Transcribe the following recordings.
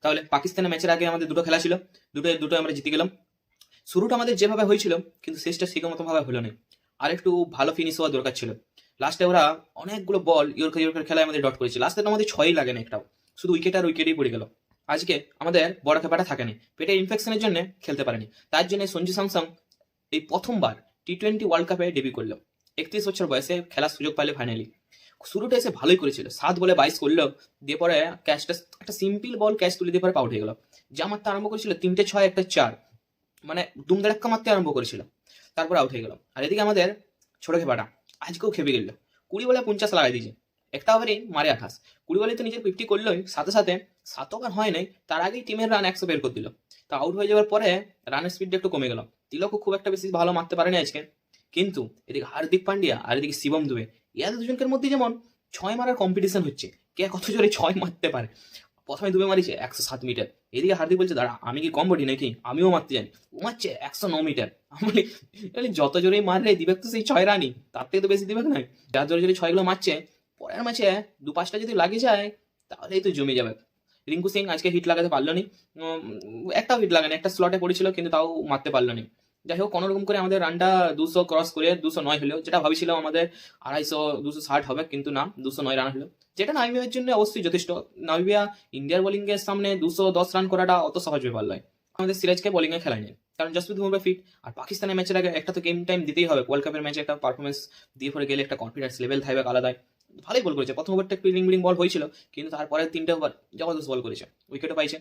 তাহলে পাকিস্তানের ম্যাচের আগে আমাদের দুটো খেলা ছিল, দুটো আমরা জিতে গেলাম। শুরুটা আমাদের যেভাবে হয়েছিল কিন্তু শেষটা সেরকম মতো ভাবে হলো না, আর একটু ভালো ফিনিশ হওয়া দরকার ছিল। লাস্টে ওরা অনেকগুলো বল ইয়র্কার খেলায় আমাদের ডট করেছে, লাস্টে তো আমাদের ছয়ই লাগে না একটাও, শুধু উইকেট আর উইকেটই পড়ে গেল। আজকে আমাদের বড় খেপাটা থাকেনি, পেটে ইনফেকশনের জন্য খেলতে পারেনি, তার জন্য সঞ্জু স্যামসং এই প্রথমবার টি-20 ওয়ার্ল্ড কাপে ডেবিউ করলো। 31 বছর বয়সে খেলার সুযোগ পাইলে ফাইনালি। শুরুটা এসে ভালোই করেছিল, 7 বলে 22 করলো, দিয়ে পরে ক্যাচটা একটা সিম্পল বল ক্যাচ তুলে দিয়ে পরে আউট হয়ে গেল। যা মারতে আরম্ভ করেছিল 3টে 6 একটা 4, মানে দুমদারাক্কা মারতে আরম্ভ করেছিল, তারপর আউট হয়ে গেল। আর এদিকে আমাদের ছোট খেপাটা আজকেও খেপে গেল, 20 বলে 50 লাগাই দিয়েছে, একটা ওভারেই মারে 28। 20 বলে তো নিজের 50 করলোই, সাথে সাথে 7 ওভার হয় নাই তার আগেই টিমের রান 100 বের করে দিল। তো আউট হয়ে যাওয়ার পরে রানের স্পিডটা একটু কমে গেল। তিলকও খুব একটা বেশি ভালো মারতে পারেনি আজকে, কিন্তু এদিকে হার্দিক পান্ডিয়া আর এদিকে শিবম দুবে, এদের দুজনকের মধ্যে যেমন 6 মারার কম্পিটিশন হচ্ছে, কে কত জোরে 6 মারতে পারে। প্রথমে দুবে মারিছে 107 মিটার, এদিকে হার্দিক বলছে দাঁড়া আমি কি কম বডি নাকি, আমিও মারতে জানি। ও মারছে 109 মিটার। আমি বলি, যত জোরেই মারলে দিবেক তো সেই 6 রানই, তার থেকে তো বেশি দিবেক নয়। যার জোরে জোরে 6 গুলো মারছে, পরের ম্যাচে 2-5টা যদি লাগে যায় তাহলেই তো জমে যাবে। রিঙ্কু সিং আজকে হিট লাগাতে পারলো নি, একটাও হিট লাগানি, একটা স্লটে পড়েছিল কিন্তু তাও মারতে পারলো নি। যাই হোক, কোনোরকম করে আমাদের রানটা 200 ক্রস করে 209 হলো, যেটা ভাবছিলাম আমাদের 250 260 হবে, কিন্তু না, 209 রান হলো, যেটা নামিবিয়ার জন্য অবশ্যই যথেষ্ট। নামিবিয়া ইন্ডিয়ার বোলিং এর সামনে 210 রান করাটা অত সহজ ব্যাপার নয়। আমাদের সিরাজকে বোলিং এ খেলায় নেই, কারণ জসপ্রীত বুমরা ফিট। আর পাকিস্তানের ম্যাচের আগে একটা তো গেম টাইম দিতেই হবে, ওয়ার্ল্ড কাপের ম্যাচে একটা পারফরমেন্স দিয়ে পরে গেলে একটা কনফিডেন্স লেভেল থাকবে আলাদাই। ভালোই বল করেছে, প্রথম ওভারটা একটু ইলিং বল হয়েছিল, কিন্তু তারপরে 3টে ওভার জবরদস্ত বল করেছে, উইকেটও পাইছে।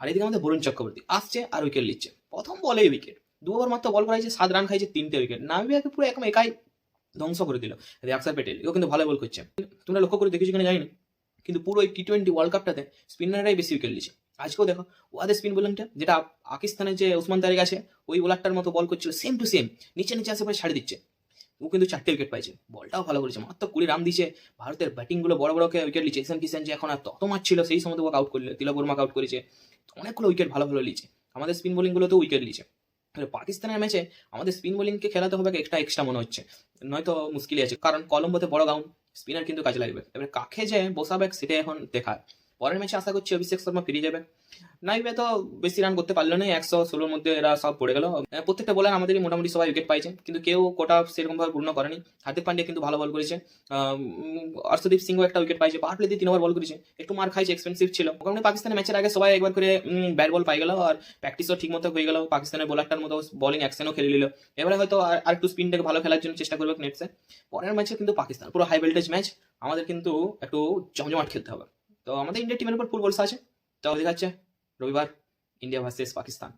আর এদিকে আমাদের বরুণ চক্রবর্তী আসছে আর উইকেট নিচ্ছে, প্রথম বলেই উইকেট। 2 ওভার মাত্র বল করাইছে, 7 রান খাইছে, 3টে উইকেট। নামিবিয়াকে পুরো একদম একাই ধ্বংস করে দিল। অক্ষর প্যাটেল এও কিন্তু ভালো বল করছে, তোমরা লক্ষ্য করে দেখেছো কিনা জানি না, কিন্তু পুরো এই টি-20 ওয়ার্ল্ড কাপটাতে স্পিনাররাই বেশি উইকেট নিচ্ছে। আজকেও দেখো ওদের স্পিন বোলিংটা, যেটা পাকিস্তানের যে ওসমান তারিক আছে ওই বোলারটার মতো বল করছিল, সেম টু সেম নিচে নিচে আসে পরে ছাড়ে দিচ্ছে। ও কিন্তু 4টে উইকেট পাইছে, বলটাও ভালো করেছে, মাত্র 20 রান দিচ্ছে। ভারতের ব্যাটিং গুলো বড় বড়কে উইকেট লিচ্ছে, ঈশান কিষান যে এখন আর তত মারছিল সেই সময় ওকে আউট করলে, তিলক বর্মাকে আউট করেছে, অনেকগুলো উইকেট ভালো ভালো লিচ্ছে। আমাদের স্পিন বোলিং গুলো তো উইকেট লিচ্ছে। পাকিস্তানের ম্যাচে আমাদের স্পিন বোলিংকে খেলাতে হবে এক্সট্রা মনে হচ্ছে, নয়তো মুশকিলই আছে, কারণ কলম্বোতে বড় গ্রাউন্ড, স্পিনার কিন্তু কাজে লাগবে। এবার কাকে যে বসাবে সেটাই এখন দেখার। পরের ম্যাচে আশা করছি অভিষেক শর্মা ফিরে যাবে। নাইবে তো বেশি রান করতে পারলো না, 116-র মধ্যে এরা সব পড়ে গেল। প্রত্যেকটা বলার আমাদেরই মোটামুটি সবাই উইকেট পাইছে, কিন্তু কেউ কোটা সেরকম ভাবে পূর্ণ করেনি। হার্দিক পান্ডিয়া কিন্তু ভালো বল করেছে, অর্শদীপ সিংও একটা উইকেট পাইছে, পাওয়ার প্লে দিয়ে 3 ওভার বল করেছে, একটু মার খাইছে, এক্সপেন্সিভ ছিল। ওখানে পাকিস্তানের ম্যাচের আগে সবাই একবার করে ব্যাট বল পাই গেল, আর প্র্যাকটিসও ঠিক মতো হয়ে গেল, পাকিস্তানের বোলারটার মতো বোলিং অ্যাকশনও খেলে নিল। এবারে হয়তো আর একটু স্পিনটাকে ভালো খেলার জন্য চেষ্টা করবে নেটসে। পরের ম্যাচে কিন্তু পাকিস্তান পুরো হাই ভোল্টেজ ম্যাচ, আমাদের কিন্তু একটু জমজমাট খেলতে হবে। তো আমাদের ইন্ডিয়া টিমের উপর ফুল ভরসা আছে। তো দেখাচ্ছে রবিবার ইন্ডিয়া ভার্সেস পাকিস্তান।